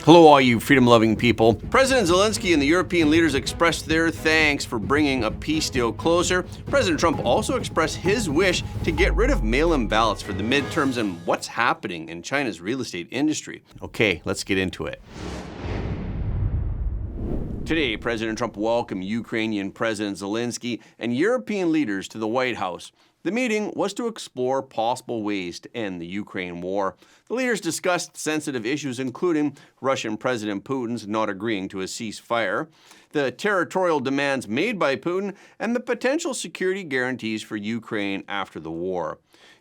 Hello, all you freedom-loving people. President Zelensky and the European leaders expressed their thanks for bringing a peace deal closer. President Trump also expressed his wish to get rid of mail-in ballots for the midterms and what's happening in China's real estate industry. Okay, let's get into it. Today, President Trump welcomed Ukrainian President Zelensky and European leaders to the White House. The meeting was to explore possible ways to end the Ukraine war. The leaders discussed sensitive issues including Russian President Putin's not agreeing to a ceasefire, the territorial demands made by Putin, and the potential security guarantees for Ukraine after the war.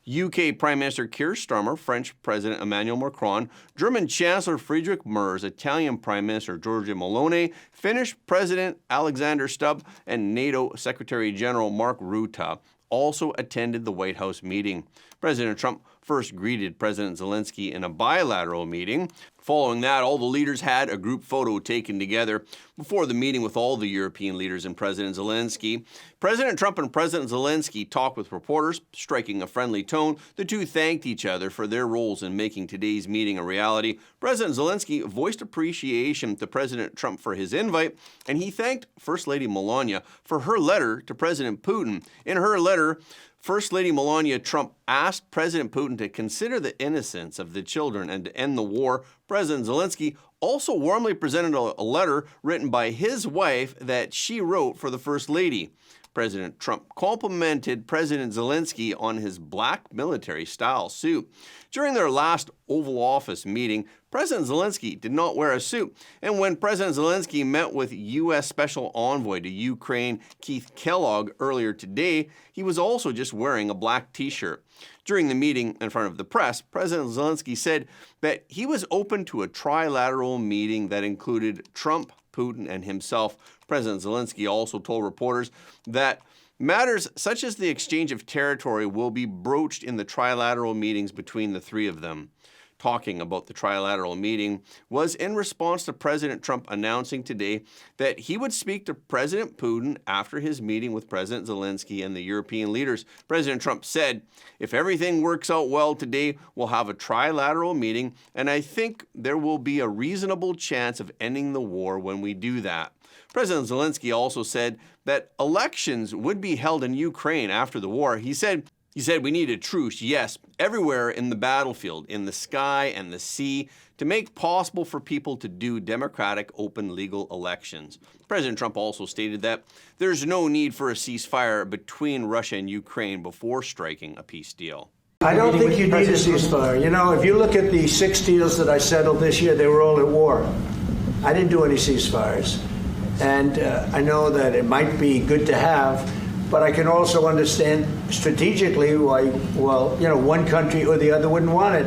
UK Prime Minister Keir Starmer, French President Emmanuel Macron, German Chancellor Friedrich Merz, Italian Prime Minister Giorgia Meloni, Finnish President Alexander Stubb, and NATO Secretary General Mark Rutte also attended the White House meeting. President Trump first greeted President Zelensky in a bilateral meeting. Following that, all the leaders had a group photo taken together. Before the meeting with all the European leaders and President Zelensky, President Trump and President Zelensky talked with reporters, striking a friendly tone. The two thanked each other for their roles in making today's meeting a reality. President Zelensky voiced appreciation to President Trump for his invite, and he thanked First Lady Melania for her letter to President Putin. In her letter, First Lady Melania Trump asked President Putin to consider the innocence of the children and to end the war. President Zelensky also warmly presented a letter written by his wife that she wrote for the First Lady. President Trump complimented President Zelensky on his black military-style suit. During their last Oval Office meeting, President Zelensky did not wear a suit, and when President Zelensky met with U.S. Special Envoy to Ukraine Keith Kellogg earlier today, he was also just wearing a black t-shirt. During the meeting in front of the press, President Zelensky said that he was open to a trilateral meeting that included Trump, Putin, and himself. President Zelensky also told reporters that matters such as the exchange of territory will be broached in the trilateral meetings between the three of them. Talking about the trilateral meeting was in response to President Trump announcing today that he would speak to President Putin after his meeting with President Zelensky and the European leaders. President Trump said, "If everything works out well today, we'll have a trilateral meeting, and I think there will be a reasonable chance of ending the war when we do that." President Zelensky also said that elections would be held in Ukraine after the war. He said, we need a truce, yes, everywhere in the battlefield, in the sky and the sea, to make possible for people to do democratic, open, legal elections. President Trump also stated that there's no need for a ceasefire between Russia and Ukraine before striking a peace deal. I don't think you need a ceasefire. You know, if you look at the 6 deals that I settled this year, they were all at war. I didn't do any ceasefires. And I know that it might be good to have, but I can also understand strategically why, one country or the other wouldn't want it.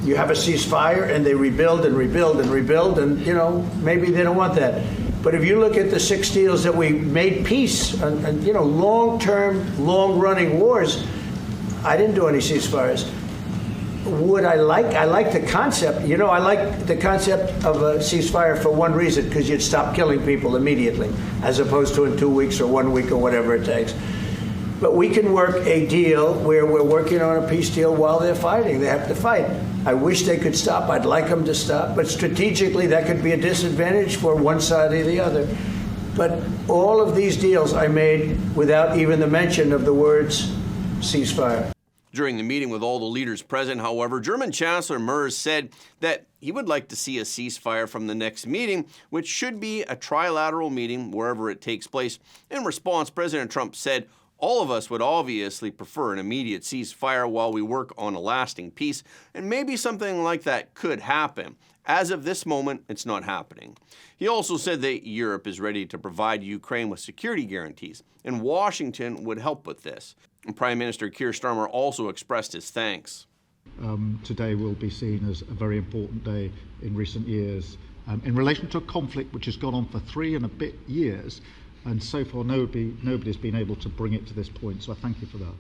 You have a ceasefire and they rebuild and rebuild and rebuild, and, maybe they don't want that. But if you look at the 6 deals that we made peace and long-term, long-running wars, I didn't do any ceasefires. I like the concept. I like the concept of a ceasefire for one reason, because you'd stop killing people immediately, as opposed to in 2 weeks or 1 week or whatever it takes. But we can work a deal where we're working on a peace deal while they're fighting. They have to fight. I wish they could stop. I'd like them to stop. But strategically, that could be a disadvantage for one side or the other. But all of these deals I made without even the mention of the words ceasefire. During the meeting with all the leaders present, however, German Chancellor Merz said that he would like to see a ceasefire from the next meeting, which should be a trilateral meeting wherever it takes place. In response, President Trump said, "All of us would obviously prefer an immediate ceasefire while we work on a lasting peace, and maybe something like that could happen. As of this moment, it's not happening." He also said that Europe is ready to provide Ukraine with security guarantees, and Washington would help with this. And Prime Minister Keir Starmer also expressed his thanks. Today will be seen as a very important day in recent years in relation to a conflict which has gone on for 3 and a bit years, and so far nobody's been able to bring it to this point, so I thank you for that.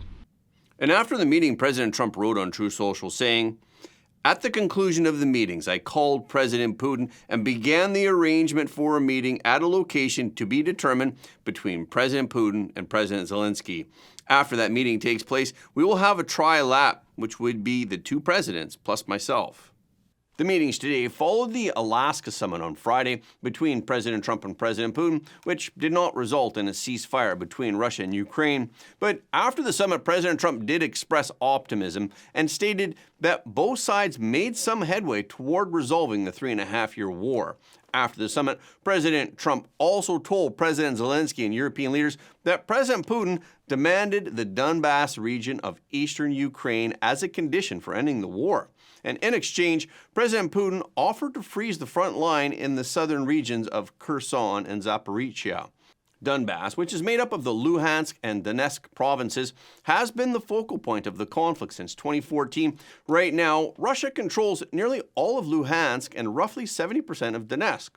And after the meeting, President Trump wrote on Truth Social saying, "At the conclusion of the meetings, I called President Putin and began the arrangement for a meeting at a location to be determined between President Putin and President Zelensky. After that meeting takes place, we will have a trilat, which would be the 2 presidents plus myself." The meetings today followed the Alaska summit on Friday between President Trump and President Putin, which did not result in a ceasefire between Russia and Ukraine. But after the summit, President Trump did express optimism and stated that both sides made some headway toward resolving the 3.5-year war. After the summit, President Trump also told President Zelensky and European leaders that President Putin demanded the Donbas region of eastern Ukraine as a condition for ending the war. And in exchange, President Putin offered to freeze the front line in the southern regions of Kherson and Zaporizhia. Donbas, which is made up of the Luhansk and Donetsk provinces, has been the focal point of the conflict since 2014. Right now, Russia controls nearly all of Luhansk and roughly 70% of Donetsk.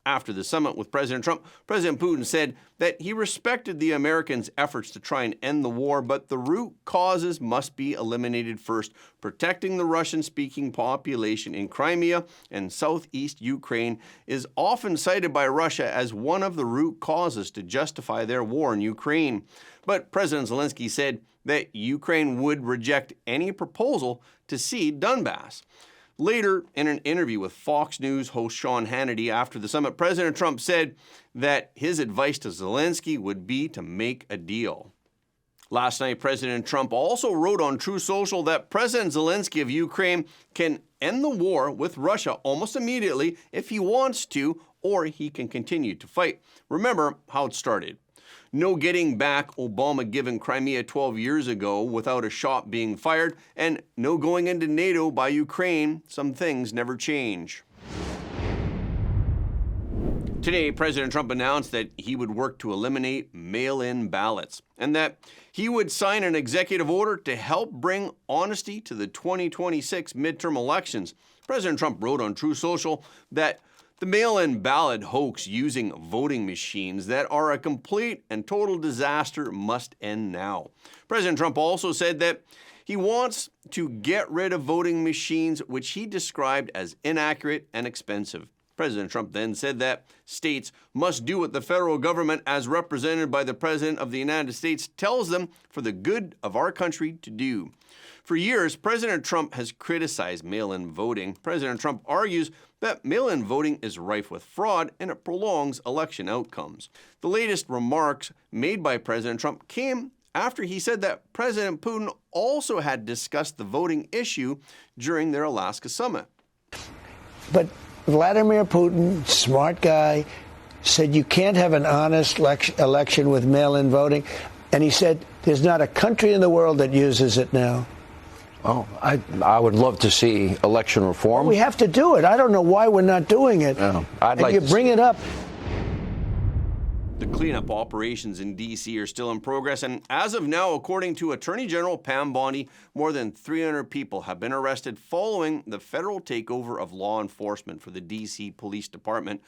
After the summit with President Trump, President Putin said that he respected the Americans' efforts to try and end the war, but the root causes must be eliminated first. Protecting the Russian-speaking population in Crimea and southeast Ukraine is often cited by Russia as one of the root causes to justify their war in Ukraine. But President Zelensky said that Ukraine would reject any proposal to cede Donbas. Later, in an interview with Fox News host Sean Hannity after the summit, President Trump said that his advice to Zelensky would be to make a deal. Last night, President Trump also wrote on Truth Social that President Zelensky of Ukraine can end the war with Russia almost immediately if he wants to, or he can continue to fight. Remember how it started. No getting back Obama given Crimea 12 years ago without a shot being fired, and no going into NATO by Ukraine. Some things never change. Today, President Trump announced that he would work to eliminate mail-in ballots and that he would sign an executive order to help bring honesty to the 2026 midterm elections. President Trump wrote on Truth Social that the mail-in ballot hoax using voting machines that are a complete and total disaster must end now. President Trump also said that he wants to get rid of voting machines, which he described as inaccurate and expensive. President Trump then said that states must do what the federal government, as represented by the President of the United States, tells them for the good of our country to do. For years, President Trump has criticized mail-in voting. President Trump argues that mail-in voting is rife with fraud and it prolongs election outcomes. The latest remarks made by President Trump came after he said that President Putin also had discussed the voting issue during their Alaska summit. But Vladimir Putin, smart guy, said you can't have an honest election with mail-in voting. And he said there's not a country in the world that uses it now. Oh, I would love to see election reform. Well, we have to do it. I don't know why we're not doing it. No, You bring it up. The cleanup operations in D.C. are still in progress, and as of now, according to Attorney General Pam Bondi, more than 300 people have been arrested following the federal takeover of law enforcement for the D.C. Police Department.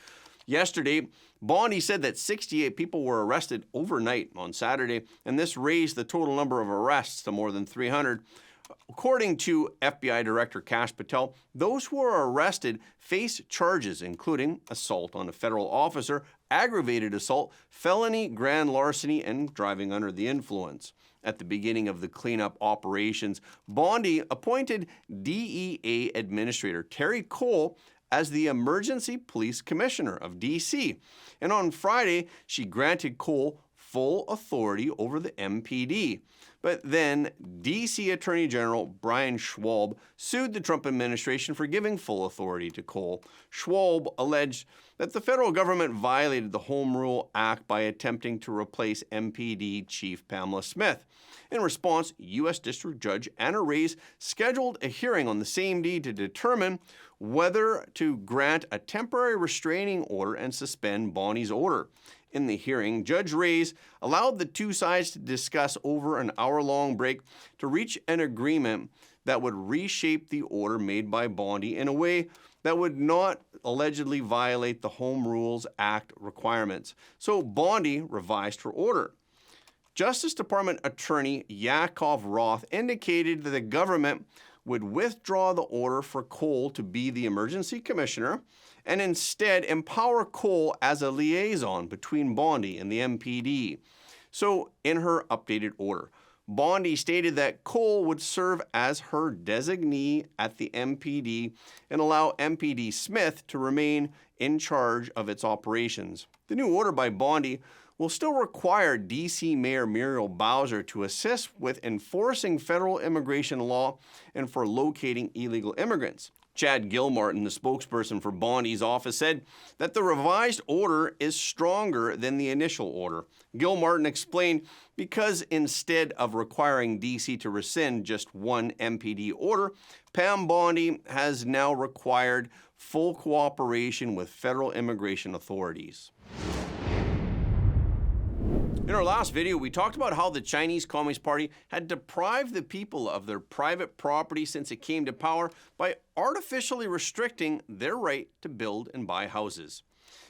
Yesterday, Bondi said that 68 people were arrested overnight on Saturday, and this raised the total number of arrests to more than 300. According to FBI Director Kash Patel, those who are arrested face charges including assault on a federal officer, aggravated assault, felony grand larceny, and driving under the influence. At the beginning of the cleanup operations, Bondi appointed DEA Administrator Terry Cole as the Emergency Police Commissioner of D.C. And on Friday, she granted Cole full authority over the MPD. But then D.C. Attorney General Brian Schwalb sued the Trump administration for giving full authority to Cole. Schwalb alleged that the federal government violated the Home Rule Act by attempting to replace MPD Chief Pamela Smith. In response, U.S. District Judge Anna Reyes scheduled a hearing on the same day to determine whether to grant a temporary restraining order and suspend Bondi's order. In the hearing, Judge Reyes allowed the two sides to discuss over an hour-long break to reach an agreement that would reshape the order made by Bondi in a way that would not allegedly violate the Home Rules Act requirements. So Bondi revised her order. Justice Department Attorney Yakov Roth indicated that the government would withdraw the order for Cole to be the emergency commissioner and instead empower Cole as a liaison between Bondi and the MPD. So in her updated order, Bondi stated that Cole would serve as her designee at the MPD and allow MPD Smith to remain in charge of its operations. The new order by Bondi will still require D.C. Mayor Muriel Bowser to assist with enforcing federal immigration law and for locating illegal immigrants. Chad Gilmartin, the spokesperson for Bondi's office, said that the revised order is stronger than the initial order. Gilmartin explained because instead of requiring D.C. to rescind just one MPD order, Pam Bondi has now required full cooperation with federal immigration authorities. In our last video, we talked about how the Chinese Communist Party had deprived the people of their private property since it came to power by artificially restricting their right to build and buy houses.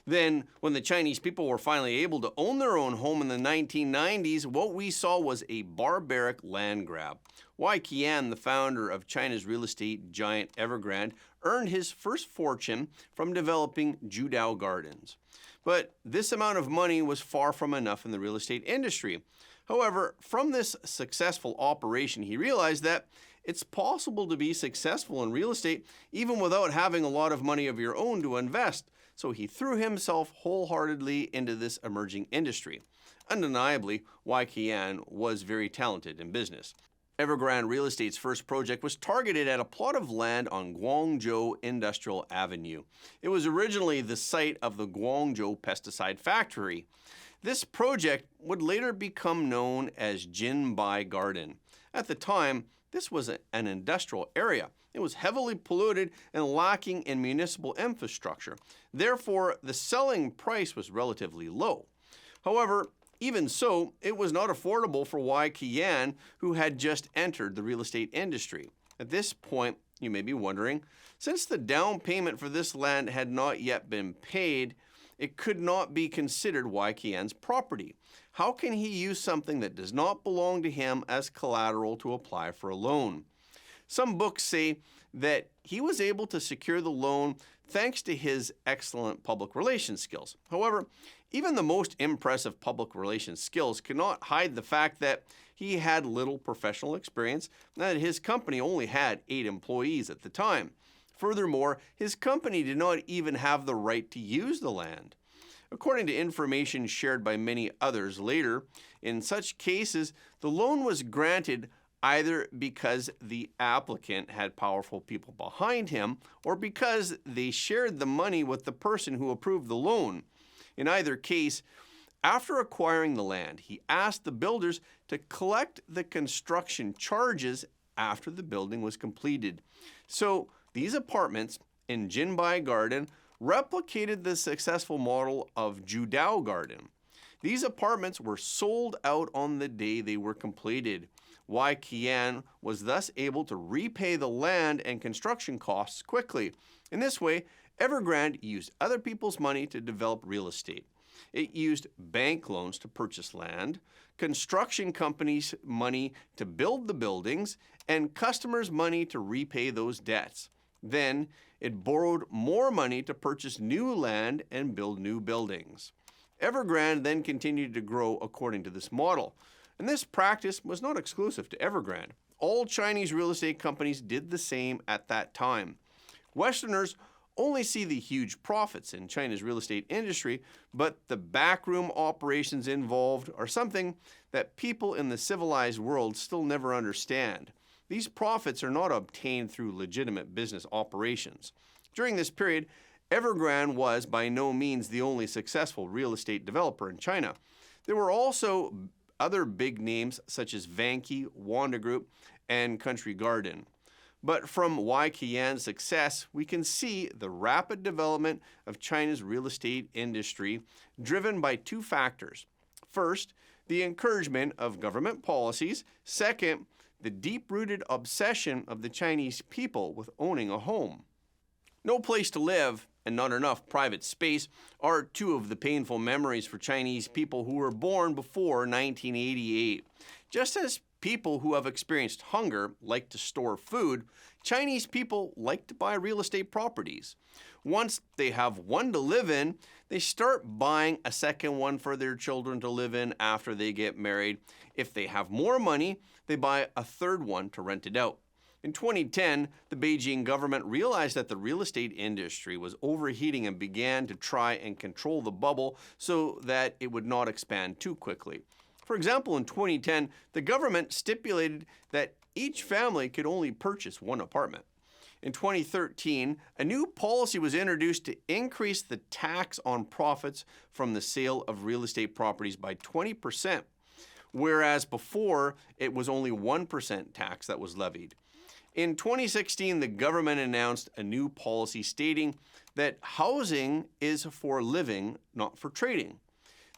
Then, when the Chinese people were finally able to own their own home in the 1990s, what we saw was a barbaric land grab. Wai Qian, the founder of China's real estate giant Evergrande, earned his first fortune from developing Judao Gardens. But this amount of money was far from enough in the real estate industry. However, from this successful operation, he realized that it's possible to be successful in real estate even without having a lot of money of your own to invest. So he threw himself wholeheartedly into this emerging industry. Undeniably, Wai Qian was very talented in business. Evergrande Real Estate's first project was targeted at a plot of land on Guangzhou Industrial Avenue. It was originally the site of the Guangzhou pesticide factory. This project would later become known as Jinbai Garden. At the time, this was an industrial area. It was heavily polluted and lacking in municipal infrastructure. Therefore, the selling price was relatively low. However, even so, it was not affordable for Wai Qian, who had just entered the real estate industry. At this point, you may be wondering, since the down payment for this land had not yet been paid, it could not be considered Wai Qian's property. How can he use something that does not belong to him as collateral to apply for a loan? Some books say that he was able to secure the loan thanks to his excellent public relations skills. However, even the most impressive public relations skills cannot hide the fact that he had little professional experience and that his company only had 8 employees at the time. Furthermore, his company did not even have the right to use the land. According to information shared by many others later, in such cases, the loan was granted either because the applicant had powerful people behind him or because they shared the money with the person who approved the loan. In either case, after acquiring the land, he asked the builders to collect the construction charges after the building was completed. So these apartments in Jinbai Garden replicated the successful model of Judao Garden. These apartments were sold out on the day they were completed. Wai Qian was thus able to repay the land and construction costs quickly. In this way, Evergrande used other people's money to develop real estate. It used bank loans to purchase land, construction companies' money to build the buildings, and customers' money to repay those debts. Then, it borrowed more money to purchase new land and build new buildings. Evergrande then continued to grow according to this model. And this practice was not exclusive to Evergrande. All Chinese real estate companies did the same at that time. Westerners only see the huge profits in China's real estate industry, but the backroom operations involved are something that people in the civilized world still never understand. These profits are not obtained through legitimate business operations. During this period, Evergrande was by no means the only successful real estate developer in China. There were also other big names such as Vanke, Wanda Group, and Country Garden. But from Wai Qian's success, we can see the rapid development of China's real estate industry driven by 2 factors. First, the encouragement of government policies. Second, the deep-rooted obsession of the Chinese people with owning a home. No place to live and not enough private space are 2 of the painful memories for Chinese people who were born before 1988. Just as people who have experienced hunger like to store food, Chinese people like to buy real estate properties. Once they have one to live in, they start buying a second one for their children to live in after they get married. If they have more money, they buy a third one to rent it out. In 2010, the Beijing government realized that the real estate industry was overheating and began to try and control the bubble so that it would not expand too quickly. For example, in 2010, the government stipulated that each family could only purchase one apartment. In 2013, a new policy was introduced to increase the tax on profits from the sale of real estate properties by 20%, whereas before it was only 1% tax that was levied. In 2016, the government announced a new policy stating that housing is for living, not for trading.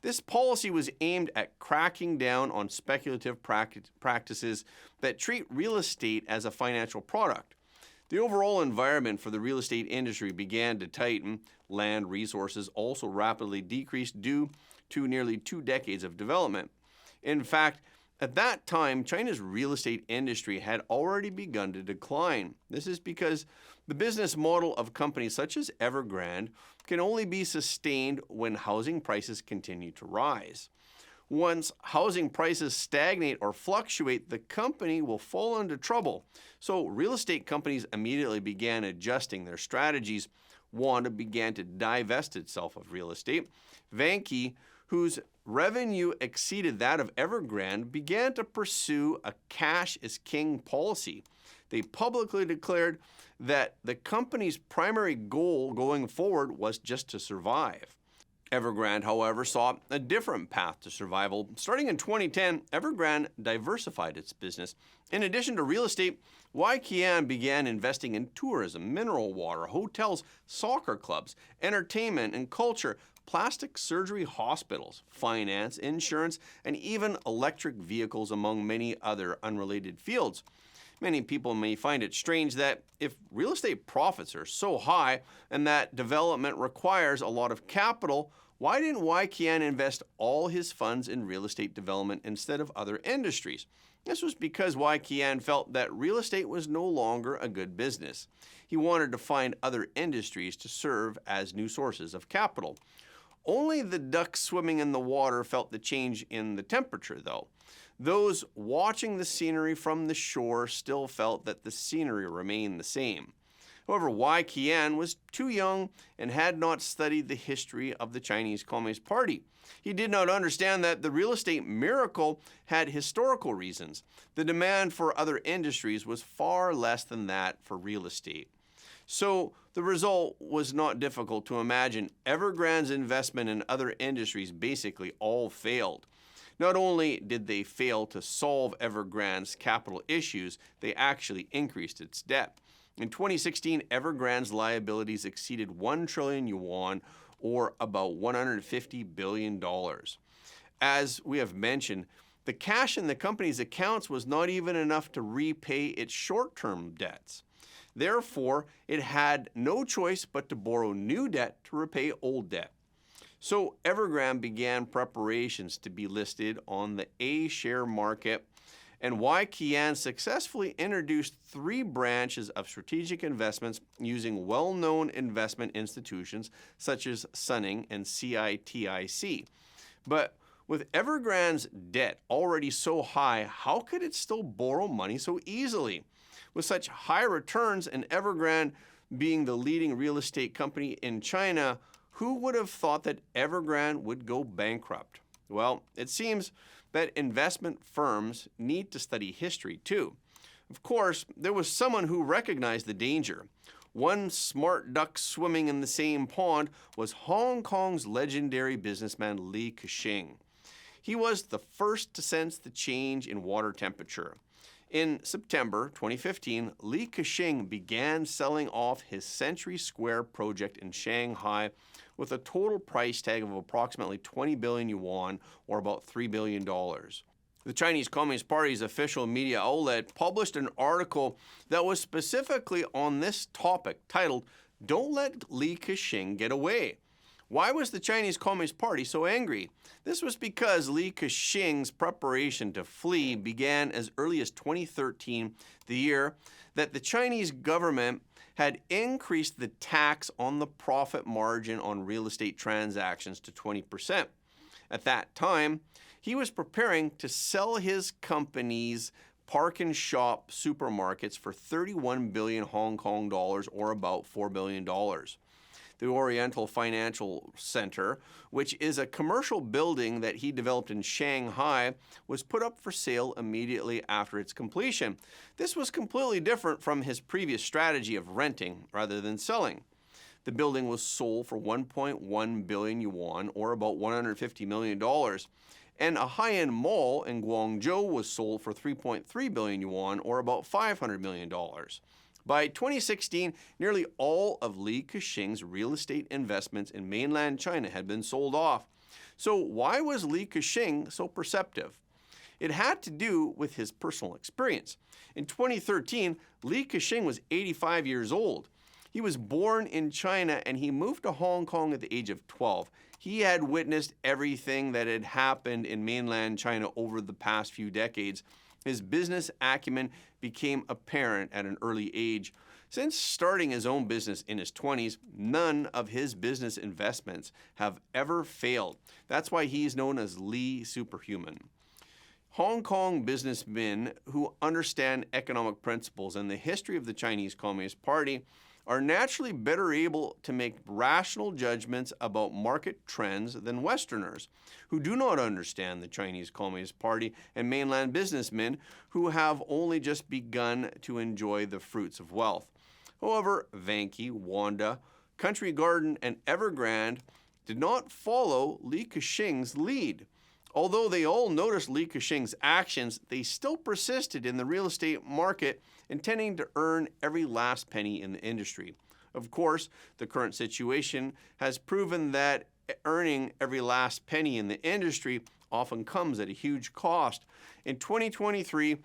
This policy was aimed at cracking down on speculative practices that treat real estate as a financial product. The overall environment for the real estate industry began to tighten. Land resources also rapidly decreased due to nearly 2 decades of development. In fact, at that time, China's real estate industry had already begun to decline. This is because the business model of companies such as Evergrande can only be sustained when housing prices continue to rise. Once housing prices stagnate or fluctuate, the company will fall into trouble. So real estate companies immediately began adjusting their strategies. Wanda began to divest itself of real estate. Vanke, whose revenue exceeded that of Evergrande, began to pursue a cash is king policy. They publicly declared that the company's primary goal going forward was just to survive. Evergrande, however, saw a different path to survival. Starting in 2010, Evergrande diversified its business. In addition to real estate, Weiqian began investing in tourism, mineral water, hotels, soccer clubs, entertainment and culture, plastic surgery hospitals, finance, insurance, and even electric vehicles, among many other unrelated fields. Many people may find it strange that if real estate profits are so high and that development requires a lot of capital, why didn't Weiqian invest all his funds in real estate development instead of other industries? This was because Weiqian felt that real estate was no longer a good business. He wanted to find other industries to serve as new sources of capital. Only the ducks swimming in the water felt the change in the temperature, though. Those watching the scenery from the shore still felt that the scenery remained the same. However, Weiqian was too young and had not studied the history of the Chinese Communist Party. He did not understand that the real estate miracle had historical reasons. The demand for other industries was far less than that for real estate. So the result was not difficult to imagine. Evergrande's investment in other industries basically all failed. Not only did they fail to solve Evergrande's capital issues, they actually increased its debt. In 2016, Evergrande's liabilities exceeded 1 trillion yuan, or about $150 billion. As we have mentioned, the cash in the company's accounts was not even enough to repay its short-term debts. Therefore, it had no choice but to borrow new debt to repay old debt. So Evergrande began preparations to be listed on the A-share market, and Weiqian successfully introduced 3 branches of strategic investments using well-known investment institutions such as Sunning and CITIC. But with Evergrande's debt already so high, how could it still borrow money so easily? With such high returns and Evergrande being the leading real estate company in China, who would have thought that Evergrande would go bankrupt? Well, it seems that investment firms need to study history too. Of course, there was someone who recognized the danger. One smart duck swimming in the same pond was Hong Kong's legendary businessman Li Keqiang. He was the first to sense the change in water temperature. In September 2015, Li Keqiang began selling off his Century Square project in Shanghai with a total price tag of approximately 20 billion yuan, or about $3 billion. The Chinese Communist Party's official media outlet published an article that was specifically on this topic, titled, "Don't Let Li Keqiang Get Away." Why was the Chinese Communist Party so angry? This was because Li Keqing's preparation to flee began as early as 2013, the year that the Chinese government had increased the tax on the profit margin on real estate transactions to 20%. At that time, he was preparing to sell his company's Park and Shop supermarkets for 31 billion Hong Kong dollars, or about $4 billion. The Oriental Financial Center, which is a commercial building that he developed in Shanghai, was put up for sale immediately after its completion. This was completely different from his previous strategy of renting rather than selling. The building was sold for 1.1 billion yuan, or about $150 million. And a high-end mall in Guangzhou was sold for 3.3 billion yuan, or about $500 million. By 2016, nearly all of Li Keqing's real estate investments in mainland China had been sold off. So why was Li Keqing so perceptive? It had to do with his personal experience. In 2013, Li Keqing was 85 years old. He was born in China and he moved to Hong Kong at the age of 12. He had witnessed everything that had happened in mainland China over the past few decades. His business acumen became apparent at an early age. Since starting his own business in his 20s, none of his business investments have ever failed. That's why he's known as Li Superhuman. Hong Kong businessmen who understand economic principles and the history of the Chinese Communist Party are naturally better able to make rational judgments about market trends than Westerners, who do not understand the Chinese Communist Party, and mainland businessmen who have only just begun to enjoy the fruits of wealth. However, Vanke, Wanda, Country Garden, and Evergrande did not follow Li Keqing's lead. Although they all noticed Li Keqing's actions, they still persisted in the real estate market, intending to earn every last penny in the industry. Of course, the current situation has proven that earning every last penny in the industry often comes at a huge cost. In 2023,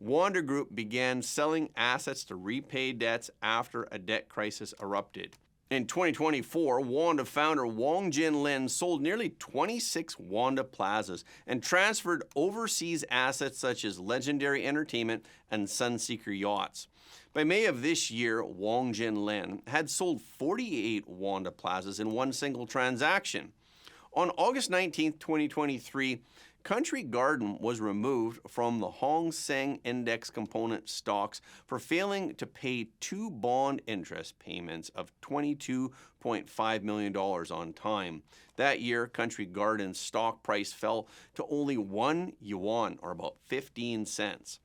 Wanda Group began selling assets to repay debts after a debt crisis erupted. In 2024, Wanda founder Wong Jin Lin sold nearly 26 Wanda plazas and transferred overseas assets such as Legendary Entertainment and Sunseeker Yachts. By May of this year, Wong Jin Lin had sold 48 Wanda plazas in one single transaction. On August 19, 2023, Country Garden was removed from the Hang Seng Index component stocks for failing to pay two bond interest payments of $22.5 million on time. That year, Country Garden's stock price fell to only 1 yuan, or about 15 cents.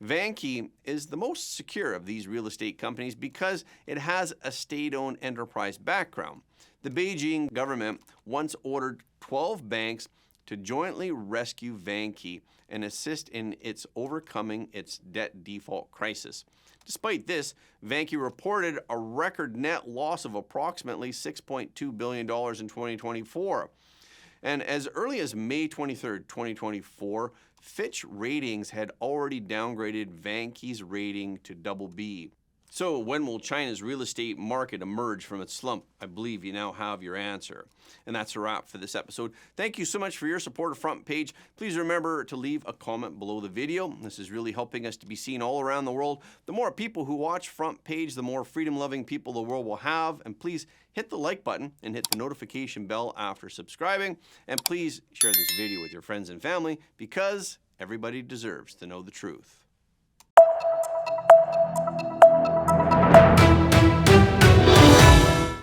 Vanke is the most secure of these real estate companies because it has a state-owned enterprise background. The Beijing government once ordered 12 banks to jointly rescue Vanke and assist in its overcoming its debt default crisis. Despite this, Vanke reported a record net loss of approximately $6.2 billion in 2024. And as early as May 23, 2024, Fitch Ratings had already downgraded Vanke's rating to BB. So when will China's real estate market emerge from its slump? I believe you now have your answer. And that's a wrap for this episode. Thank you so much for your support of Front Page. Please remember to leave a comment below the video. This is really helping us to be seen all around the world. The more people who watch Front Page, the more freedom-loving people the world will have. And please hit the like button and hit the notification bell after subscribing. And please share this video with your friends and family, because everybody deserves to know the truth.